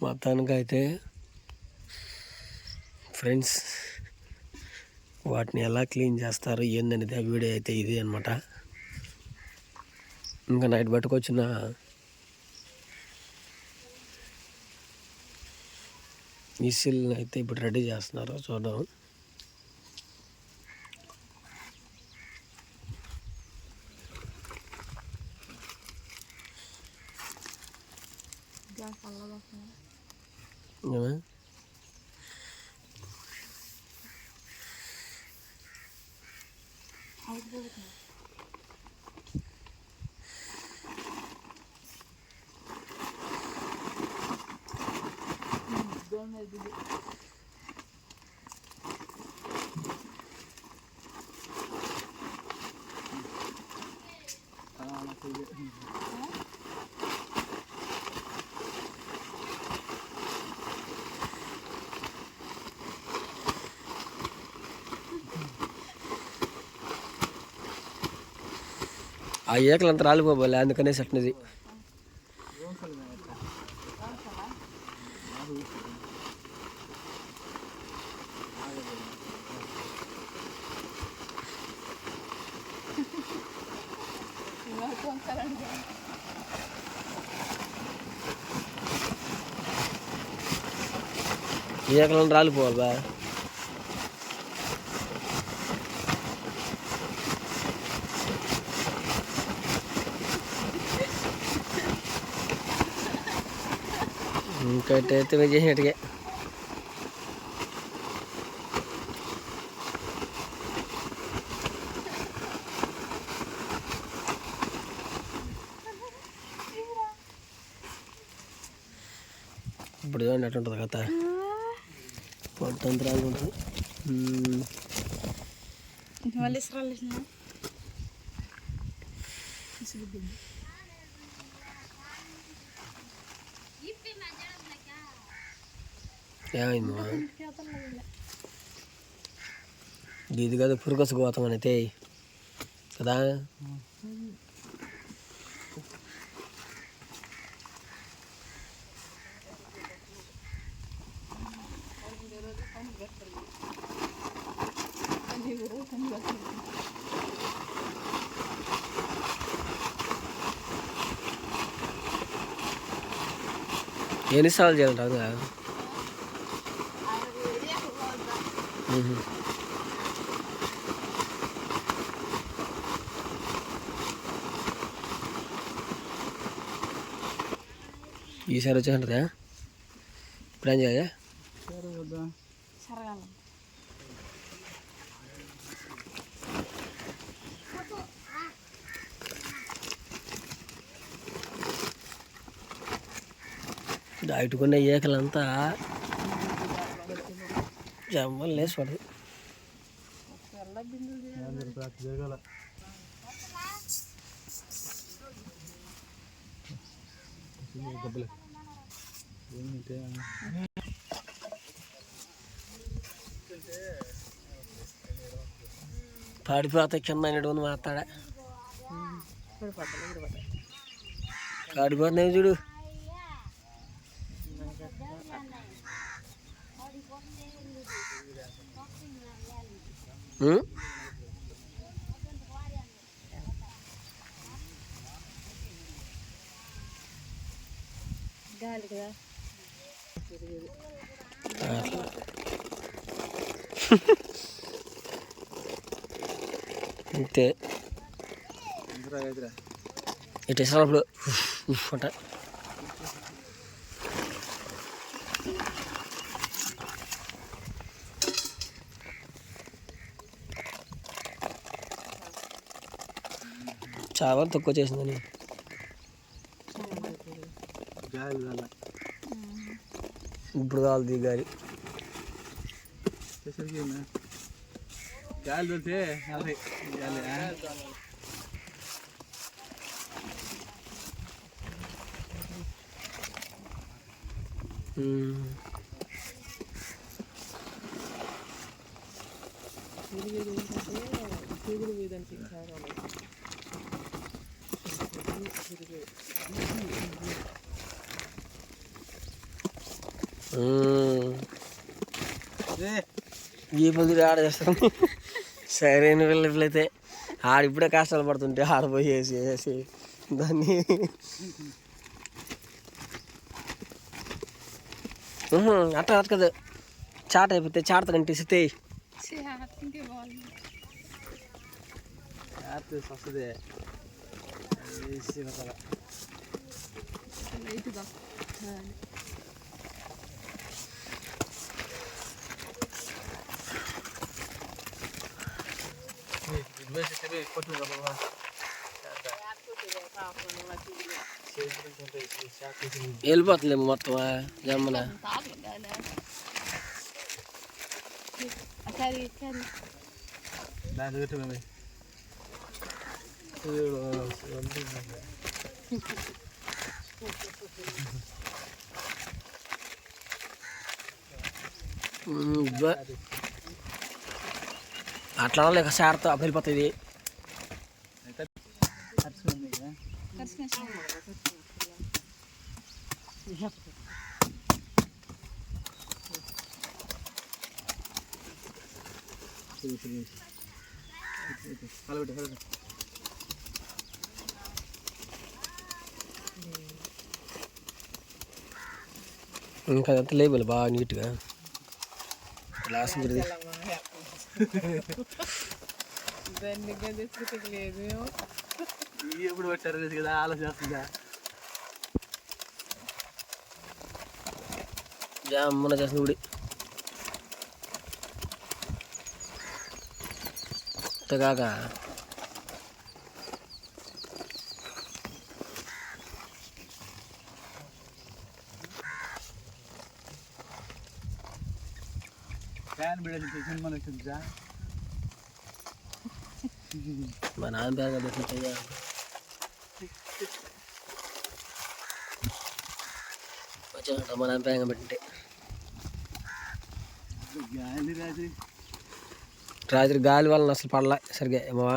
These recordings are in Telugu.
మొత్తానికైతే ఫ్రెండ్స్ వాటిని ఎలా క్లీన్ చేస్తారు ఏందనేది ఆ వీడియో అయితే ఇది అనమాట. ఇంకా నైట్ పట్టుకొచ్చిన విసిల్ అయితే ఇప్పుడు రెడీ చేస్తున్నారు, చూద్దాం. ఆ ఏకలు అంతా రాలిపోవాలి, అందుకనే సట్నది. ఏకలను రాలిపోవాలి బా. ఇంకటైతే చేసినట్టుగా ఇప్పుడు చూడండి అట్లా ఉంటుంది కథ. పొట్టంతరాలు ఉంటుంది. ఏమైంది ఇది కదా పురుగసు గోతం అయితే కదా. ఎన్నిసార్లు చేయాలంటారు? ఈసారి వచ్చేస్తుంటుందా? ఇప్పుడు ఏం చేయాలి? దాటుకున్న ఏకలంతా జమ్మలు లేచి పడదు. పాడిపోతా కింద అనేటువంటి మాట్లాడా పాడిపోతున్నాయి చూడు. అంతే ఇటు ఇసినప్పుడు అంట. చాలా తక్కువ చేసిందని ఇప్పుడు కావాలి దిగాలి. గాలి దొరికితే ఈ పొద్దు ఆడ చేస్తాం. సరైన పిల్లలైతే ఆడిప్పుడే కష్టాలు పడుతుంటే ఆడపోయి వేసి దాన్ని అట్లా కదా చాట అయిపోతే చాటతో కంటే సితే వస్తుంది. వెళ్ళిపోతుందేమో మొత్తం జమ్మన. అట్లా లేక సార్తో వెళ్ళిపోతుంది. ఇంకా అదంతా లేబుల్ బాగా నీట్గా గ్లాస్ లేదు. ఎప్పుడు వచ్చారు కదా ఆలోచిస్తుందా జామున చేసిన గుడి కాక మా నాన్న పేరు పెట్టించా మా నాన్న పేరు పెట్టింటే రాత్రి గాలి వలన అసలు పడలే సరిగా ఏమో.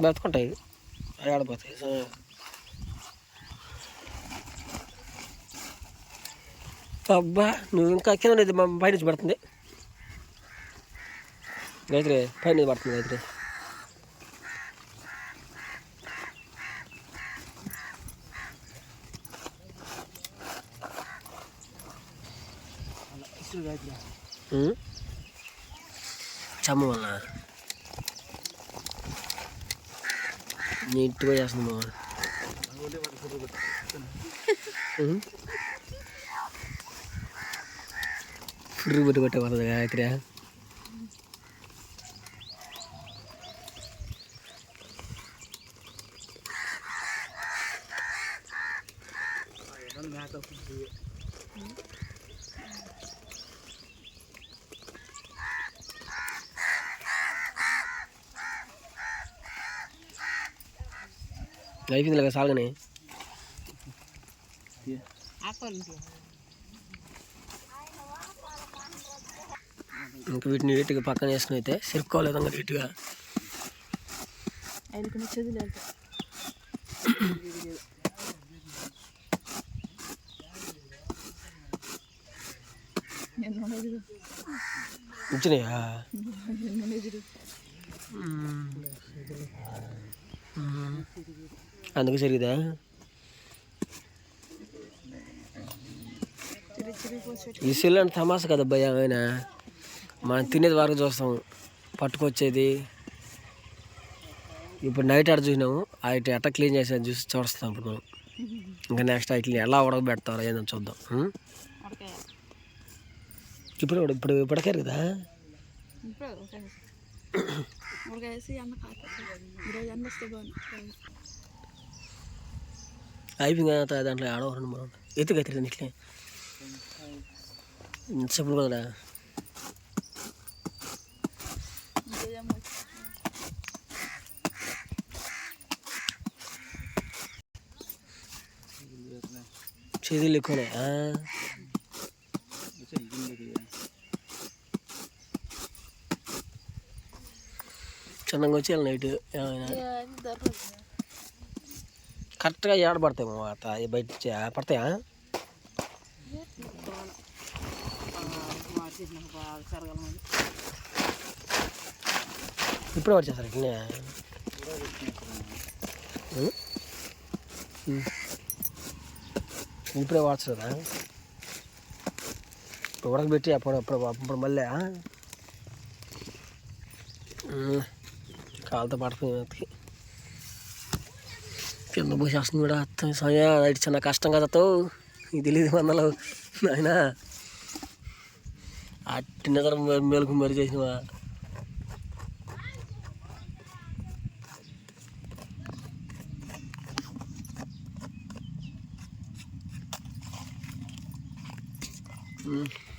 బతుకుంటాయి ఆడిపోతాయి. అబ్బా నువ్వు ఇంకా కింద ఉండేది మా పైనుంచి పడుతుంది గాయత్రి, పైన పడుతుంది గాయత్రి. చమ్మ వల్ల నీట్గా చేస్తుంది మా ఫుడ్ బట్టి కొట్టే పడుతుంది గాయత్రి. అయిపోయింది కదా సాల్గానే. ఇంకా వీటిని నీట్గా పక్కన వేసుకుని అయితే సిరుక్కోలేదు ఇంకా నీట్గా. వచ్చినాయా అందుకు సరిగ్గా ఈ సెల్ అంటే తమాసా కదా భయ. ఆయన మనం తినేది వరకు చూస్తాం, పట్టుకొచ్చేది. ఇప్పుడు నైట్ ఆడ చూసినాము, అటు ఎట్లా క్లీన్ చేసేది చూసి చూస్తాం. ఇప్పుడు మనం ఇంకా నెక్స్ట్ ఇట్లా ఎలా ఉడకబెడతారో ఏదో చూద్దాం. ఇప్పుడు ఇప్పుడు ఉడకారు కదా. అయిపోయింది కదా దాంట్లో ఆడవరండి మనం ఎత్తుకైతే ఇట్లే చెప్పు కదా. చేతులు ఎక్కువనే. చిన్నగా వచ్చి నైట్ కరెక్ట్గా ఏడ పడతాయి అత్త బయట పడతాయా? ఇప్పుడే వచ్చేస్తారు ఇట్లనే. ఇప్పుడే వాడచ్చు కదా, ఇప్పుడు ఉడకబెట్టి అప్పుడు మళ్ళీ కాలుతో పడుతుంది. కింద పోసేస్తుంది కూడా సమయ అది చిన్న కష్టం కదా ఇది తెలియదు మనలో ఆయన అట్టి నిద్ర మేలుకు మరి చేసినవా.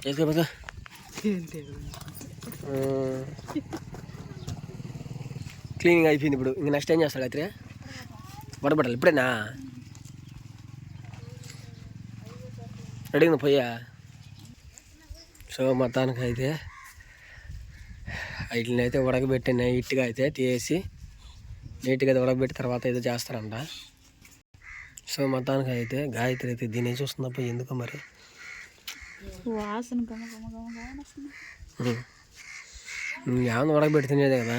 వేసుకో క్లీనింగ్ అయిపోయింది. ఇప్పుడు ఇంక నెక్స్ట్ ఏం చేస్తాడు అయితే వడబట్టాలి. ఇప్పుడేనా రెడీగా పోయా? సో మొత్తానికి అయితే వీటిని అయితే ఉడకబెట్టి నీట్గా అయితే తీసి నీట్గా అయితే ఉడకబెట్టి తర్వాత అయితే చేస్తారంట. సో మొత్తానికి అయితే గాయత్రి అయితే దీన్ని చూస్తున్నప్పుడు ఎందుకో మరి ఏమన్నా ఉడకబెట్టి తినేదే కదా.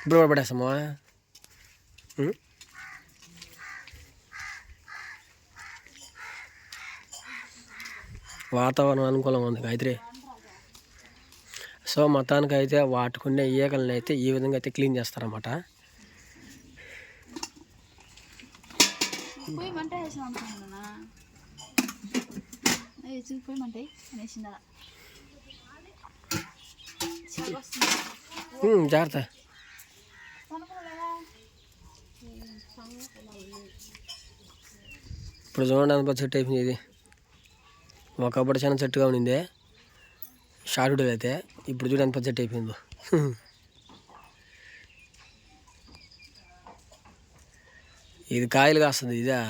ఇప్పుడు ఉడకబెట్టేస్తామా? వాతావరణం అనుకూలంగా ఉంది గాయత్రి. సో మొత్తానికి అయితే వాటికునే ఈగలను అయితే ఈ విధంగా అయితే క్లీన్ చేస్తారన్నమాట. జాగ్రత్త. ఇప్పుడు చూడండి అంత చెట్టు అయిపోయింది. ఇది ఒకప్పుడు చాలా చెట్టుగా ఉండింది షార్ట్ అయితే, ఇప్పుడు చూడండి ఎంత చెట్టు అయిపోయిందో. ఇది కాయలు కాస్తుంది. ఇదా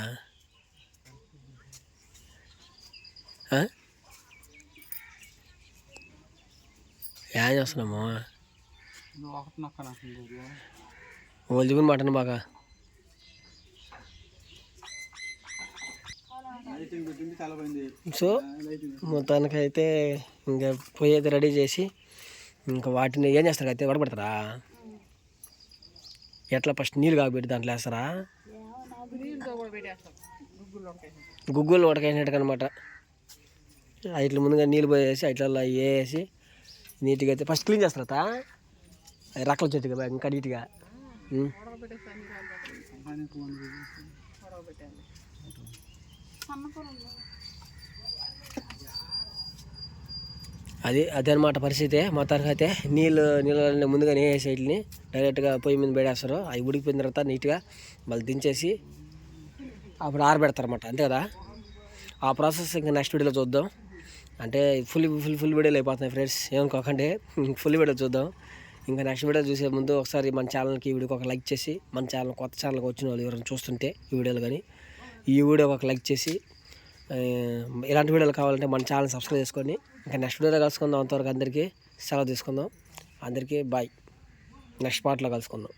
ఏం చేస్తున్నాము? వాళ్ళు చెప్పిన మటన్ బాగా సో మొత్తానికైతే ఇంకా పొయ్యి అయితే రెడీ చేసి ఇంకా వాటిని ఏం చేస్తారు అయితే వడబడతారా? ఎట్లా ఫస్ట్ నీళ్ళు కాగబెట్టి దాంట్లో వేస్తారా? గుగ్గులు ఉడకేసినట్టు అనమాట. ఇట్లా ముందుగా నీళ్ళు పోయేసి ఇట్లా వేసి నీట్గా అయితే ఫస్ట్ క్లీన్ చేస్తారట. రక్కల చెట్టుగా ఇంకా నీట్గా అదే అనమాట పరిస్థితి. మొత్తానికి అయితే నీళ్ళని ముందుగా వేసి వీటిని డైరెక్ట్గా పొయ్యి మీద పెడేస్తారు. అవి ఉడికిపోయిన తర్వాత నీట్గా మళ్ళీ దించేసి అప్పుడు ఆరబెడతారన్నమాట. అంతే కదా. ఆ ప్రాసెస్ ఇంకా నెక్స్ట్ వీడియోలో చూద్దాం. అంటే ఫుల్ వీడియోలు అయిపోతున్నాయి ఫ్రెండ్స్, ఏమనుకోకండి. ఫుల్ వీడియో చూద్దాం. ఇంకా నెక్స్ట్ వీడియో చూసే ముందు ఒకసారి మన ఛానల్కి ఈ వీడియోకి ఒక లైక్ చేసి, మన ఛానల్ కొత్త ఛానల్కి వచ్చిన వాళ్ళు ఎవరైనా చూస్తుంటే ఈ వీడియోలు కానీ ఈ వీడియోకి ఒక లైక్ చేసి, ఇలాంటి వీడియోలు కావాలంటే మన ఛానల్ సబ్స్క్రైబ్ చేసుకొని ఇంకా నెక్స్ట్ వీడియోలో కలుసుకుందాం. అంతవరకు అందరికీ సెలవు తీసుకుందాం. అందరికీ బాయ్. నెక్స్ట్ పార్ట్లో కలుసుకుందాం.